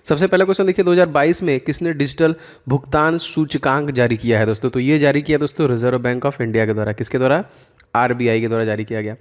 सबसे पहला क्वेश्चन देखिए, 2022 में किसने डिजिटल भुगतान सूचकांक जारी किया है दोस्तों? तो ये जारी किया दोस्तों रिजर्व बैंक ऑफ इंडिया के द्वारा। किसके द्वारा? आरबीआई के द्वारा जारी किया गया।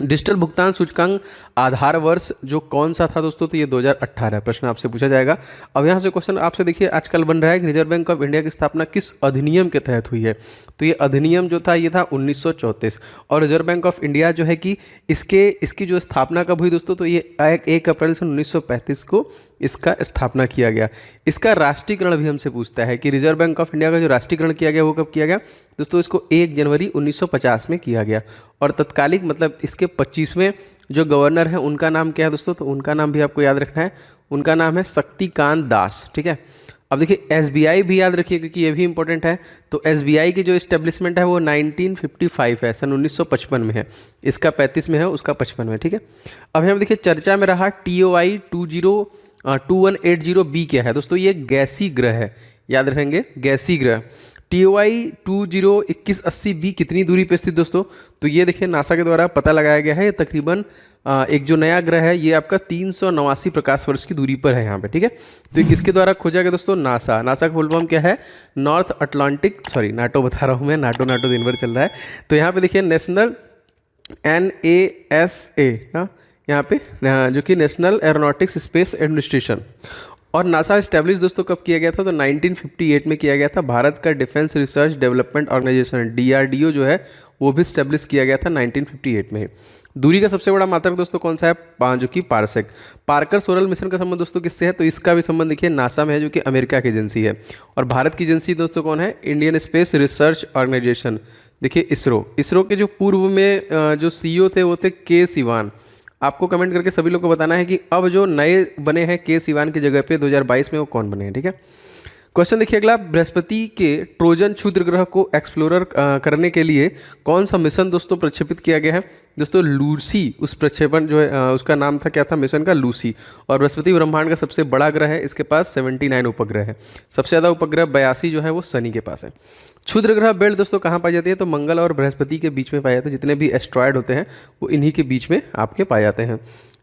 डिजिटल भुगतान सूचकांक आधार वर्ष जो कौन सा था दोस्तों? तो ये 2018 प्रश्न आपसे पूछा जाएगा। अब यहाँ से क्वेश्चन आपसे देखिए आजकल बन रहा है कि रिजर्व बैंक ऑफ इंडिया की स्थापना किस अधिनियम के तहत हुई है? तो ये अधिनियम जो था ये था 1934। और रिजर्व बैंक ऑफ इंडिया जो है कि इसकी जो स्थापना कब हुई दोस्तों? तो ये 1 अप्रैल सन 1935 को इसका स्थापना किया गया। इसका राष्ट्रीयकरण भी हमसे पूछता है कि रिजर्व बैंक ऑफ इंडिया का जो राष्ट्रीयकरण किया गया वो कब किया गया दोस्तों? इसको 1 जनवरी 1950 में किया गया। और तत्कालिक मतलब इसके 25वें जो गवर्नर हैं उनका नाम क्या है दोस्तों? तो उनका नाम भी आपको याद रखना है, उनका नाम है शक्तिकांत दास। ठीक है। अब देखिए एसबीआई भी याद रखिए क्योंकि ये भी इंपॉर्टेंट है। तो एसबीआई की जो इस्टेब्लिशमेंट है वो 1955 है, सन 1955 में है। इसका 35 में है, उसका 55 में। ठीक है। अब यहाँ देखिए चर्चा में रहा TOI 2180B क्या है दोस्तों? ये गैसी ग्रह है, याद रखेंगे गैसी ग्रह। TOI 202180B कितनी दूरी पे स्थित दोस्तों? तो ये देखिए नासा के द्वारा पता लगाया गया है। तकरीबन एक जो नया ग्रह है ये आपका 389 प्रकाश वर्ष की दूरी पर है यहाँ पे। ठीक है। तो ये किसके द्वारा खोजा गया दोस्तों? नासा। नासा का फुल फॉर्म क्या है? नॉर्थ अटलांटिक, सॉरी नाटो बता रहा हूँ मैं, नाटो दिन भर चल रहा है। तो यहाँ पे देखिए नेशनल NASA ना, यहाँ पे जो कि नेशनल एरोनॉटिक्स स्पेस एडमिनिस्ट्रेशन। और नासा इस्टेब्लिश दोस्तों कब किया गया था? तो 1958 में किया गया था। भारत का defence research development organisation DRDO जो है वो भी इस्टेब्लिश किया गया था 1958 में। दूरी का सबसे बड़ा मात्रक दोस्तों कौन सा है? जो कि पारसेक। पार्कर सोरेल मिशन का संबंध दोस्तों किससे है? तो इसका भी संबंध देखिए नासा में है जो कि अमेरिका की एजेंसी है। और भारत की एजेंसी दोस्तों कौन है? Indian space research organisation. देखिए इसरो के जो पूर्व में जो CEO थे वो थे के सिवान। आपको कमेंट करके सभी लोग को बताना है कि अब जो नए बने हैं के सिवान की जगह पे 2022 में वो कौन बने हैं। ठीक है। क्वेश्चन देखिए अगला, बृहस्पति के ट्रोजन क्षुद्र ग्रह को एक्सप्लोरर करने के लिए कौन सा मिशन दोस्तों प्रक्षेपित किया गया है? दोस्तों लूसी, उस प्रक्षेपण जो है उसका नाम था, क्या था मिशन का? लूसी। और बृहस्पति ब्रह्मांड का सबसे बड़ा ग्रह है, इसके पास 79 उपग्रह है। सबसे ज़्यादा उपग्रह 82 जो है वो शनि के पास है। क्षुद्र ग्रह बेल्ट दोस्तों कहाँ पाई जाती है? तो मंगल और बृहस्पति के बीच में पाए जाते हैं। जितने भी एस्ट्रॉयड होते हैं वो इन्हीं के बीच में आपके पाए जाते हैं।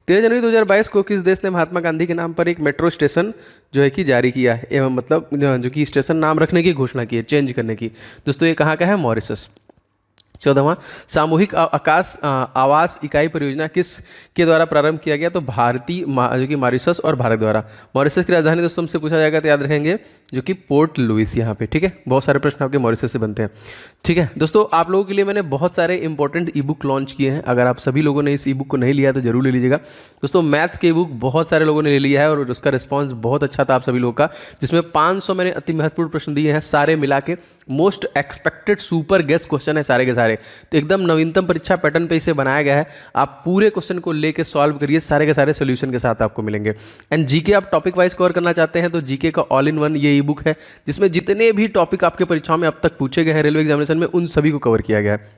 13 जनवरी 2022 को किस देश ने महात्मा गांधी के नाम पर एक मेट्रो स्टेशन जो है कि जारी किया है, एवं मतलब जो कि स्टेशन नाम रखने की घोषणा की है, चेंज करने की? दोस्तों ये कहाँ का है? मॉरिशस। 14वां, सामूहिक आवास इकाई परियोजना किस के द्वारा प्रारंभ किया गया? तो भारतीय जो कि मॉरिशस और भारत द्वारा। मॉरिशस की राजधानी दोस्तों हमसे पूछा जाएगा तो याद रखेंगे जो कि पोर्ट लुइस यहाँ पे। ठीक है। बहुत सारे प्रश्न आपके मॉरिशस से बनते हैं। ठीक है दोस्तों, आप लोगों के लिए मैंने बहुत सारे इंपॉर्टेंट ई बुक लॉन्च किए हैं। अगर आप सभी लोगों ने इस ई बुक को नहीं लिया तो जरूर ले लीजिएगा दोस्तों। मैथ के बुक बहुत सारे लोगों ने ले लिया है और उसका रिस्पॉन्स बहुत अच्छा था आप सभी लोगों का, जिसमें 500 मैंने अति महत्वपूर्ण प्रश्न दिए हैं, सारे मिला के most expected super guest question है सारे के सारे। तो एकदम नवीनतम परीक्षा पैटर्न पे इसे बनाया गया है। आप पूरे क्वेश्चन को लेके सॉल्व करिए, सारे के सारे सोल्यूशन के साथ आपको मिलेंगे। एंड जीके आप टॉपिक वाइज कवर करना चाहते हैं तो जीके का ऑल इन वन ये ई बुक है, जिसमें जितने भी टॉपिक आपके परीक्षाओं में अब तक पूछे गए हैं रेलवे एग्जामिनेशन में उन सभी को कवर किया गया है।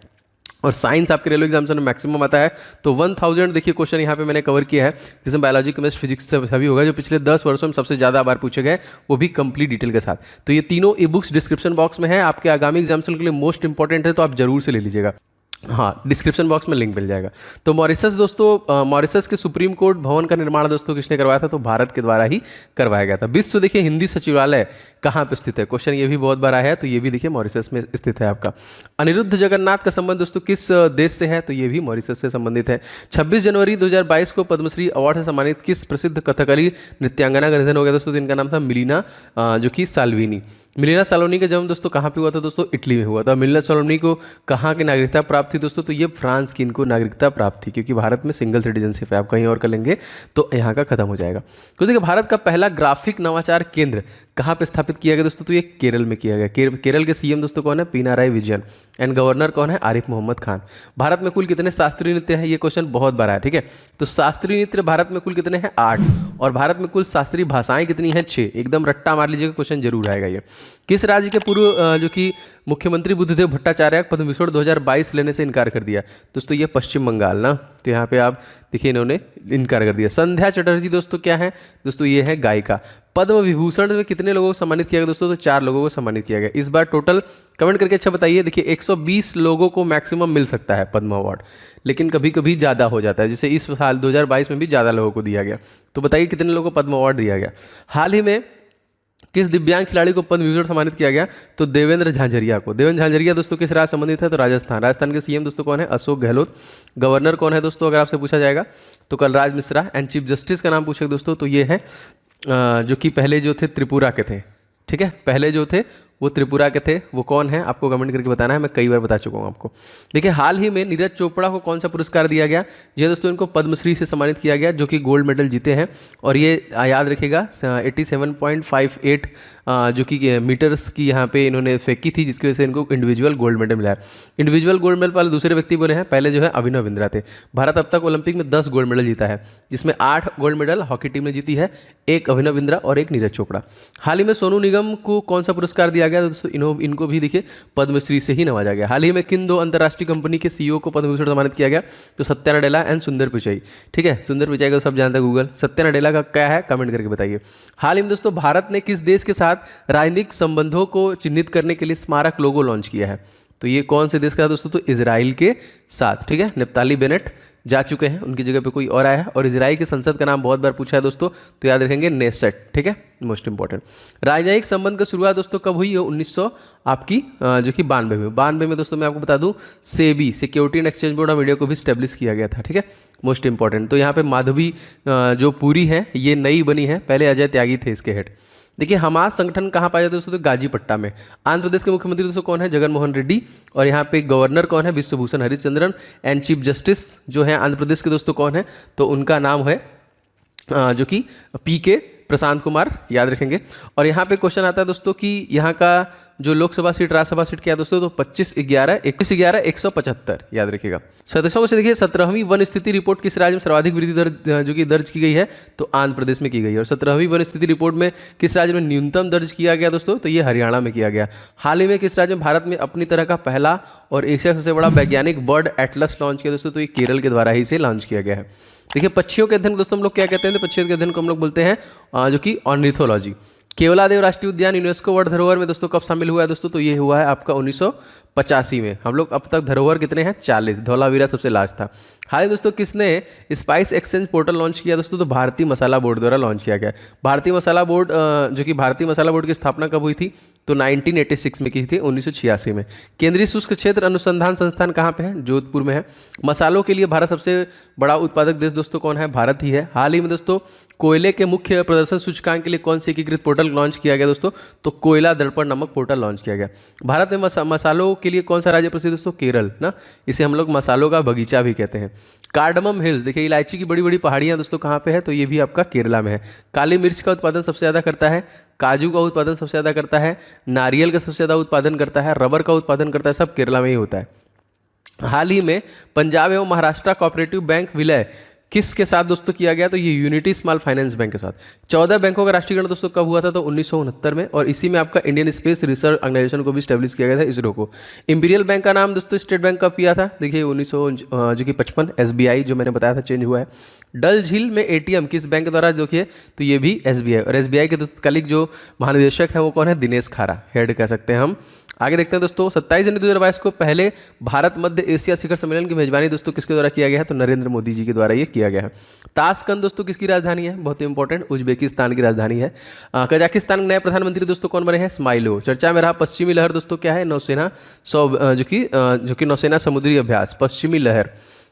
और साइंस आपके रेलवे एग्जामिनेशन में मैक्सिमम आता है। तो 1000 देखिए क्वेश्चन यहाँ पे मैंने कवर किया है, जिसमें बायोलॉजी, केमिस्ट्री, फिजिक्स से सभी होगा जो पिछले 10 वर्षों में सबसे ज़्यादा बार पूछे गए, वो भी कंप्लीट डिटेल के साथ। तो ये तीनों ई बुक्स डिस्क्रिप्शन बॉक्स में है, आपके आगामी एग्जामिनेशन के लिए मोस्ट इंपॉर्टेंट है, तो आप जरूर से ले लीजिएगा। हाँ, डिस्क्रिप्शन बॉक्स में लिंक मिल जाएगा। तो मॉरिशस दोस्तों, मॉरिशस के सुप्रीम कोर्ट भवन का निर्माण दोस्तों किसने करवाया था? तो भारत के द्वारा ही करवाया गया था। विश्व देखिए हिंदी सचिवालय कहाँ पे स्थित है? क्वेश्चन ये भी बहुत बार आया है, तो ये भी देखिए मॉरिशस में स्थित है आपका। अनिरुद्ध जगन्नाथ का संबंध दोस्तों किस देश से है? तो ये भी मॉरिशस से संबंधित है। 26 जनवरी 2022 को पद्मश्री अवार्ड से सम्मानित किस प्रसिद्ध कथकली नृत्यांगना का निधन हो गया दोस्तों? जिनका नाम था मिलीना जो कि साल्विनी। मिलीना सालोनी का जन्म दोस्तों कहाँ पे हुआ था? दोस्तों इटली में हुआ था। मिलीना सालोनी को कहाँ की नागरिकता प्राप्त थी दोस्तों? तो ये फ्रांस की इनको नागरिकता प्राप्त थी, क्योंकि भारत में सिंगल सिटीजनशिप है। आप कहीं और कर लेंगे तो यहाँ का खत्म हो जाएगा। तो देखिए भारत का पहला ग्राफिक नवाचार केंद्र कहाँ पे स्थापित किया गया दोस्तों? तो ये केरल में किया गया। केरल के CM दोस्तों कौन है? पिनाराई विजयन। एंड गवर्नर कौन है? आरिफ मोहम्मद खान। भारत में कुल कितने शास्त्रीय नृत्य हैं? ये क्वेश्चन बहुत बार है। ठीक है। तो शास्त्रीय नृत्य भारत में कुल कितने हैं? 8। और भारत में कुल शास्त्रीय भाषाएं कितनी हैं? 6। एकदम रट्टा मार लीजिएगा, क्वेश्चन जरूर आएगा ये। किस राज्य के पूर्व जो कि मुख्यमंत्री बुद्धदेव भट्टाचार्य पद्म भूषण 2022 लेने से इनकार कर दिया? दोस्तों ये पश्चिम बंगाल ना। तो यहाँ पे आप देखिए इन्होंने इनकार कर दिया। संध्या चटर्जी दोस्तों क्या है दोस्तों, ये है गायिका। पद्म विभूषण में कितने लोगों को सम्मानित किया गया दोस्तों, तो 4 लोगों को सम्मानित किया गया इस बार टोटल। कमेंट करके अच्छा बताइए। देखिए 120 लोगों को मैक्सिमम मिल सकता है पद्म अवार्ड, लेकिन कभी कभी ज़्यादा हो जाता है, जैसे इस साल 2022 में भी ज़्यादा लोगों को दिया गया। तो बताइए कितने लोगों को पद्म अवार्ड दिया गया। हाल ही में किस दिव्यांग खिलाड़ी को पद्म विभूषण सम्मानित किया गया, तो देवेंद्र झांझरिया को। देवेंद्र झांझरिया दोस्तों किस राज्य संबंधित है, तो राजस्थान। राजस्थान के सीएम दोस्तों कौन है, अशोक गहलोत। गवर्नर कौन है दोस्तों, अगर आपसे पूछा जाएगा तो Kalraj Mishra. And chief justice का नाम पूछे दोस्तों, तो ये है जो कि पहले जो थे त्रिपुरा के थे, ठीक है, पहले जो थे वो त्रिपुरा के थे, वो कौन है आपको कमेंट करके बताना है, मैं कई बार बता चुका हूँ आपको। देखिए हाल ही में नीरज चोपड़ा को कौन सा पुरस्कार दिया गया, ये दोस्तों इनको पद्मश्री से सम्मानित किया गया, जो कि गोल्ड मेडल जीते हैं। और ये याद रखिएगा 87.58 जो कि मीटर्स की यहाँ पे इन्होंने फेंकी थी, जिसकी वजह से इनको इंडिविजुअल गोल्ड मेडल मिला है। इंडिविजुअल गोल्ड मेडल वाले दूसरे व्यक्ति बोले हैं, पहले जो है अभिनव बिंद्रा थे। भारत अब तक ओलंपिक में 10 गोल्ड मेडल जीता है, जिसमें 8 गोल्ड मेडल हॉकी टीम ने जीती है, 1 अभिनव बिंद्रा और 1 नीरज चोपड़ा। हाल ही में सोनू निगम को कौन सा पुरस्कार दिया गया दोस्तों, इनको भी देखिए पद्मश्री से ही नवाजा गया। हाल ही में किन 2 अंतर्राष्ट्रीय कंपनी के सीईओ को पद्म विभूषण सम्मानित किया गया, तो सत्या नडेला एंड सुंदर पिचाई, ठीक है। सुंदर पिचाई को सब जानते हैं गूगल, सत्या नडेला का क्या है कमेंट करके बताइए। हाल ही में दोस्तों भारत ने किस देश के साथ राजनीतिक संबंधों को चिन्हित करने के लिए स्मारक लोगो लॉन्च किया है, तो ये कौन से देश का है दोस्तों, तो इजराइल के साथ, ठीक है। नप्ताली बेनेट जा चुके हैं, उनकी जगह पे कोई और आया है। और इजराइल की संसद का नाम बहुत बार पूछा है दोस्तों, तो याद रखेंगे नेसेट, ठीक है, मोस्ट इंपॉर्टेंट। राजनयिक संबंध की शुरुआत दोस्तों कब हुई है, 1900 आपकी जो कि 92 में दोस्तों मैं आपको बता दूं SEBI security and exchange board of India को भी स्टेब्लिश किया गया था, ठीक है, मोस्ट इंपॉर्टेंट। तो यहाँ पे माधवी जो पूरी है ये नई बनी है, पहले अजय त्यागी थे इसके हेड। देखिए हमास संगठन कहाँ पाया जाता है दोस्तों, तो गाजीपट्टा में। आंध्र प्रदेश के मुख्यमंत्री दोस्तों कौन है, जगन मोहन रेड्डी। और यहाँ पे गवर्नर कौन है, Vishwabhushan Harishchandran. And chief justice जो है आंध्र प्रदेश के दोस्तों कौन है, तो उनका नाम है जो कि PK प्रशांत कुमार, याद रखेंगे। और यहाँ पे क्वेश्चन आता है दोस्तों कि यहाँ का जो लोकसभा सीट राज्यसभा सीट क्या है दोस्तों, तो 21/11/175, याद रखिएगा। 27वां से देखिए 17वीं वन स्थिति रिपोर्ट किस राज्य में सर्वाधिक वृद्धि दर जो कि दर्ज की गई है, तो आंध्र प्रदेश में की गई है। और 17वीं वन स्थिति रिपोर्ट में किस राज्य में न्यूनतम दर्ज किया गया दोस्तों, तो ये हरियाणा में किया गया। हाल ही में किस राज्य में भारत में अपनी तरह का पहला और एशिया का सबसे बड़ा वैज्ञानिक बर्ड एटलस लॉन्च किया दोस्तों, तो ये केरल के द्वारा ही से लॉन्च किया गया है। देखिए पक्षियों के अध्ययन दोस्तों हम लोग क्या कहते हैं, तो पक्षियों के अध्ययन को हम लोग बोलते हैं जो कि ऑर्निथोलॉजी। केवलादेव राष्ट्रीय उद्यान यूनेस्को वर्ल्ड धरोहर में दोस्तों कब शामिल हुआ है दोस्तों, तो ये हुआ है आपका 1985 में। हम लोग अब तक धरोहर कितने हैं, 40। धौलावीरा सबसे लास्ट था। हाल ही दोस्तों किसने स्पाइस एक्सचेंज पोर्टल लॉन्च किया दोस्तों, तो भारतीय मसाला बोर्ड द्वारा लॉन्च किया गया। भारतीय मसाला बोर्ड जो कि भारतीय मसाला बोर्ड की स्थापना कब हुई थी, तो 1986 में की थी, 1986 में। केंद्रीय शुष्क क्षेत्र अनुसंधान संस्थान कहाँ पे है, जोधपुर में है। मसालों के लिए भारत सबसे बड़ा उत्पादक देश दोस्तों कौन है, भारत ही है। हाल ही में दोस्तों कोयले के मुख्य प्रदर्शन सूचकांक के लिए कौन सी एकीकृत पोर्टल लॉन्च किया गया दोस्तों, तो कोयला दर्पण नामक पोर्टल लॉन्च किया गया। भारत में मसालों के लिए कौन सा राज्य प्रसिद्ध दोस्तों, केरल ना, इसे हम लोग मसालों का बगीचा भी कहते हैं। कार्डमम हिल्स, देखिए इलायची की बड़ी बड़ी पहाड़ियाँ दोस्तों कहाँ पे है, तो ये भी आपका केरला में है। काली मिर्च का उत्पादन सबसे ज़्यादा करता है, काजू का उत्पादन सबसे ज़्यादा करता है, नारियल का सबसे ज़्यादा उत्पादन करता है, रबर का उत्पादन करता है, सब केरला में ही होता है। हाल ही में पंजाब एवं महाराष्ट्र कोऑपरेटिव बैंक विलय किसके साथ दोस्तों किया गया, तो ये यूनिटी स्मॉल फाइनेंस बैंक के साथ। 14 बैंकों का राष्ट्रीयकरण दोस्तों कब हुआ था, तो 1969 में। और इसी में आपका इंडियन स्पेस रिसर्च ऑर्गेनाइजेशन को भी स्टैब्लिश किया गया था, इसरो को। इंपीरियल बैंक का नाम दोस्तों स्टेट बैंक कब किया था, देखिए 1955। SBI जो मैंने बताया था चेंज हुआ है। डल झील में ATM किस बैंक के द्वारा देखिए, तो ये भी SBI। और SBI के तत्कालिक जो महानिदेशक है वो कौन है, दिनेश खारा, हेड कह सकते हैं हम। आगे देखते हैं दोस्तों 27 जनवरी 2022 को पहले भारत मध्य एशिया शिखर सम्मेलन की मेजबानी दोस्तों किसके द्वारा किया गया है, तो नरेंद्र मोदी जी के द्वारा ये किया गया है। ताशकंद दोस्तों किसकी राजधानी है, बहुत ही इंपॉर्टेंट, उज्बेकिस्तान की राजधानी है। कजाकिस्तान के नए प्रधानमंत्री दोस्तों कौन बने हैं, स्माइलो। चर्चा में रहा पश्चिमी लहर दोस्तों क्या है, नौसेना जो कि नौसेना समुद्री अभ्यास, पश्चिमी लहर।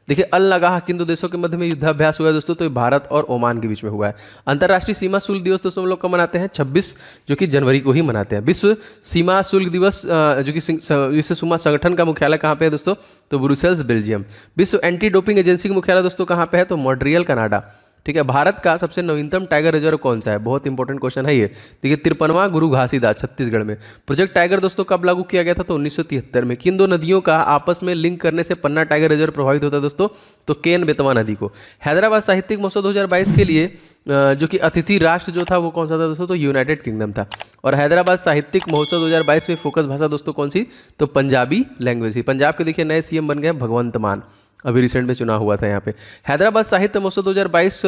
देखिए अल नगाह किन 2 देशों के मध्य में युद्धाभ्यास हुआ है दोस्तों, तो ये भारत और ओमान के बीच में हुआ है। अंतर्राष्ट्रीय सीमा शुल्क दिवस दोस्तों हम लोग कब मनाते हैं, 26 जो कि जनवरी को ही मनाते हैं। विश्व सीमा शुल्क दिवस जो कि विश्व सीमा संगठन का मुख्यालय कहाँ पे है दोस्तों, तो ब्रुसेल्स बेल्जियम। विश्व एंटी डोपिंग एजेंसी का मुख्यालय दोस्तों कहाँ पे है, तो मॉन्ट्रियल कनाडा, ठीक है। भारत का सबसे नवीनतम टाइगर रिजर्व कौन सा है, बहुत इंपॉर्टेंट क्वेश्चन है ये। देखिए 53वां गुरु घासीदास छत्तीसगढ़ में। प्रोजेक्ट टाइगर दोस्तों कब लागू किया गया था, तो 1973 में। किन 2 नदियों का आपस में लिंक करने से पन्ना टाइगर रिजर्व प्रभावित होता है दोस्तों, तो केन बेतवा नदी को। हैदराबाद साहित्यिक महोत्सव 2022 के लिए जो कि अतिथि राष्ट्र जो था वो कौन सा था दोस्तों, तो यूनाइटेड किंगडम था। और हैदराबाद साहित्यिक महोत्सव 2022 में फोकस भाषा दोस्तों कौन सी, तो पंजाबी लैंग्वेज ही। पंजाब के देखिए नए CM बन गए भगवंत मान, अभी रिसेंट में चुनाव हुआ था यहाँ पे। हैदराबाद साहित्य महोत्सव 2022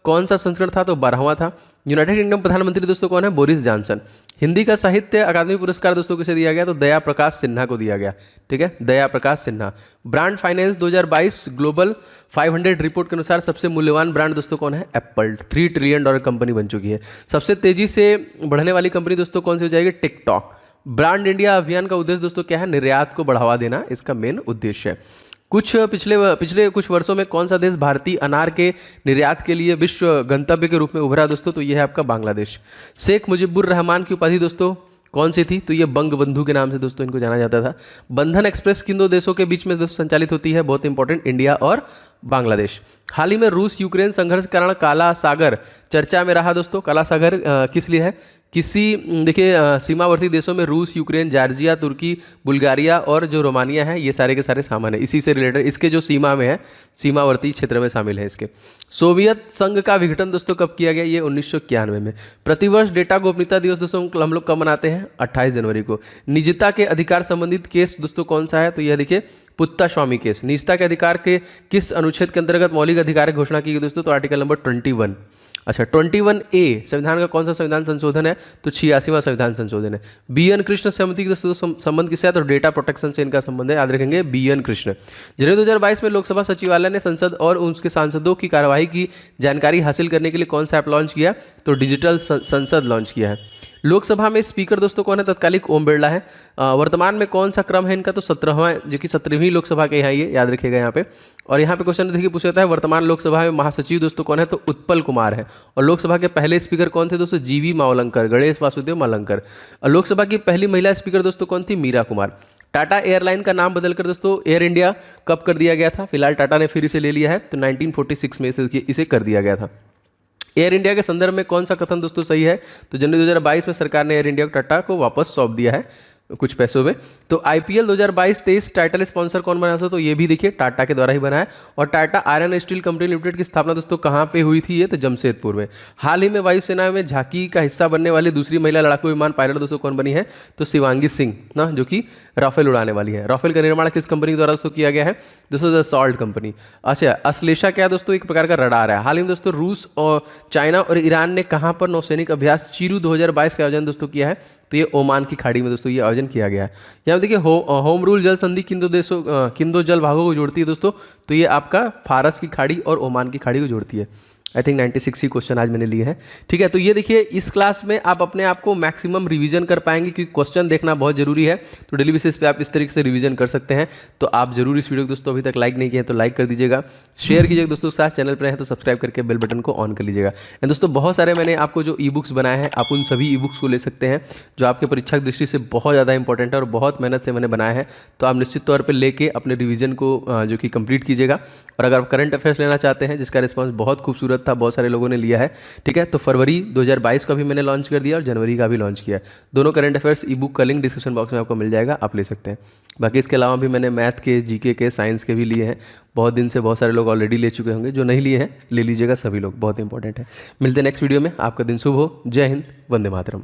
कौन सा संस्करण था? तो 12वां था। यूनाइटेड किंगडम प्रधानमंत्री दोस्तों कौन है? Boris Johnson. हिंदी का साहित्य अकादमी पुरस्कार दोस्तों किसे दिया गया? तो दया प्रकाश सिन्हा को दिया गया। ठीक है, Daya Prakash Sinha. Brand finance 2022 global 500 report के अनुसार सबसे मूल्यवान ब्रांड दोस्तों कौन है? एप्पल। $3 ट्रिलियन कंपनी बन चुकी है। सबसे तेजी से बढ़ने वाली कंपनी दोस्तों कौन सी हो जाएगी? टिकटॉक। ब्रांड इंडिया अभियान का उद्देश्य दोस्तों क्या है? निर्यात को बढ़ावा देना इसका मेन उद्देश्य है। पिछले कुछ वर्षों में कौन सा देश भारतीय अनार के निर्यात के लिए विश्व गंतव्य के रूप में उभरा दोस्तों? तो ये है आपका बांग्लादेश। शेख मुजीबुर रहमान की उपाधि दोस्तों कौन सी थी? तो ये बंग बंधु के नाम से दोस्तों इनको जाना जाता था। बंधन एक्सप्रेस किन दो देशों के बीच में दोस्तों संचालित होती है? बहुत इंपॉर्टेंट, इंडिया और बांग्लादेश। हाल ही में रूस यूक्रेन संघर्ष के कारण काला सागर चर्चा में रहा दोस्तों। काला सागर किस लिए है? देखिए सीमावर्ती देशों में रूस, यूक्रेन, जॉर्जिया, तुर्की, बुल्गारिया और जो रोमानिया है, ये सारे के सारे सामान है इसी से रिलेटेड, इसके जो सीमा में है, सीमावर्ती क्षेत्र में शामिल है इसके। सोवियत संघ का विघटन दोस्तों कब किया गया? ये 1991 में। प्रतिवर्ष डेटा गोपनीयता दिवस दोस्तों हम लोग कब मनाते हैं? 28 जनवरी को। निजता के अधिकार संबंधित केस दोस्तों कौन सा है? तो यह देखिए पुत्ता स्वामी केस। निजता के अधिकार के किस अनुच्छेद के अंतर्गत मौलिक अधिकार की घोषणा की गई दोस्तों? तो आर्टिकल नंबर 21। अच्छा, 21A संविधान का कौन सा संविधान संशोधन है? तो 86वां संविधान संशोधन है। BN कृष्ण समिति के दोस्तों संबंध किससे है? तो डेटा प्रोटेक्शन से इनका संबंध है, याद रखेंगे, BN कृष्ण। जनवरी 2022 में लोकसभा सचिवालय ने संसद और उसके सांसदों की कार्यवाही की जानकारी हासिल करने के लिए कौन सा ऐप लॉन्च किया? तो डिजिटल संसद लॉन्च किया है। लोकसभा में स्पीकर दोस्तों कौन है? तत्कालिक ओम बिरला है। वर्तमान में कौन सा क्रम है इनका? तो 17वां, जो कि 17वीं लोकसभा के यहाँ, ये याद रखिएगा यहाँ पे। और यहाँ पे क्वेश्चन देखिए पूछा जाता है वर्तमान लोकसभा में महासचिव दोस्तों कौन है? तो उत्पल कुमार है। और लोकसभा के पहले स्पीकर कौन थे दोस्तों? GV मावलंकर, गणेश वासुदेव मावलंकर। और लोकसभा की पहली महिला स्पीकर दोस्तों कौन थी? मीरा कुमार। टाटा एयरलाइन का नाम बदलकर दोस्तों एयर इंडिया कब कर दिया गया था? फिलहाल टाटा ने फिर इसे ले लिया है, तो 1946 में इसे कर दिया गया था। एयर इंडिया के संदर्भ में कौन सा कथन दोस्तों सही है? तो जनवरी 2022 में सरकार ने एयर इंडिया को टाटा को वापस सौंप दिया है कुछ पैसों में। तो IPL 2022-23 टाइटल स्पॉन्सर कौन बना था? तो ये भी देखिए टाटा के द्वारा ही बना है। और Tata iron steel company limited की स्थापना दोस्तों कहाँ पे हुई थी? ये तो जमशेदपुर में। हाल ही में वायुसेना में झांकी का हिस्सा बनने वाली दूसरी महिला लड़ाकू विमान पायलट दोस्तों कौन बनी है? तो शिवांगी सिंह ना, जो कि राफेल उड़ाने वाली है। राफेल का निर्माण किस कंपनी द्वारा दोस्तों किया गया है? दोस्तों दसॉल्ट कंपनी। अच्छा, अश्लेषा क्या दोस्तों? एक प्रकार का रडार है। हाल ही में दोस्तों रूस और चाइना और ईरान ने कहाँ पर नौसैनिक अभ्यास चीरू 2022 का आयोजन दोस्तों किया है? तो ये ओमान की खाड़ी में दोस्तों ये आयोजन किया गया है। यहाँ देखिए होम रूल जल संधि किन दो जल भागों को जोड़ती है दोस्तों? तो ये आपका फारस की खाड़ी और ओमान की खाड़ी को जोड़ती है। आई थिंक 96 ही क्वेश्चन आज मैंने लिए हैं। ठीक है, तो ये देखिए इस क्लास में आप अपने आप को मैक्सिमम रिवीजन कर पाएंगे, क्योंकि क्वेश्चन देखना बहुत जरूरी है। तो डेली बेसिस पे आप इस तरीके से रिवीजन कर सकते हैं। तो आप जरूर इस वीडियो को दोस्तों अभी तक लाइक नहीं किए हैं तो लाइक कर दीजिएगा, शेयर कीजिएगा दोस्तों के साथ। चैनल पर हैं तो सब्सक्राइब करके बेल बटन को ऑन कर लीजिएगा। एंड दोस्तों बहुत सारे मैंने आपको जो ई बुक्स बनाए हैं, आप उन सभी ई बुक्स को ले सकते हैं जो आपके परीक्षा की दृष्टि से बहुत ज़्यादा इंपॉर्टेंट है और बहुत मेहनत से मैंने बनाए हैं। तो आप निश्चित तौर पर लेके अपने रिवीजन को जो कि कंप्लीट कीजिएगा। और अगर आप करंट अफेयर्स लेना चाहते हैं, जिसका रिस्पॉन्स बहुत खूबसूरत था, बहुत सारे लोगों ने लिया है, ठीक है, तो फरवरी 2022 का भी मैंने लॉन्च कर दिया और जनवरी का भी लॉन्च किया। दोनों करंट अफेयर्स ई बुक का लिंक डिस्क्रिप्शन बॉक्स में आपको मिल जाएगा, आप ले सकते हैं। बाकी इसके अलावा भी मैंने मैथ के, जीके के, साइंस के भी लिए हैं। बहुत दिन से बहुत सारे लोग ऑलरेडी ले चुके होंगे, जो नहीं लिए हैं ले लीजिएगा सभी लोग, बहुत इंपॉर्टेंट है। मिलते हैं नेक्स्ट वीडियो में। आपका दिन शुभ हो। जय हिंद, वंदे मातरम।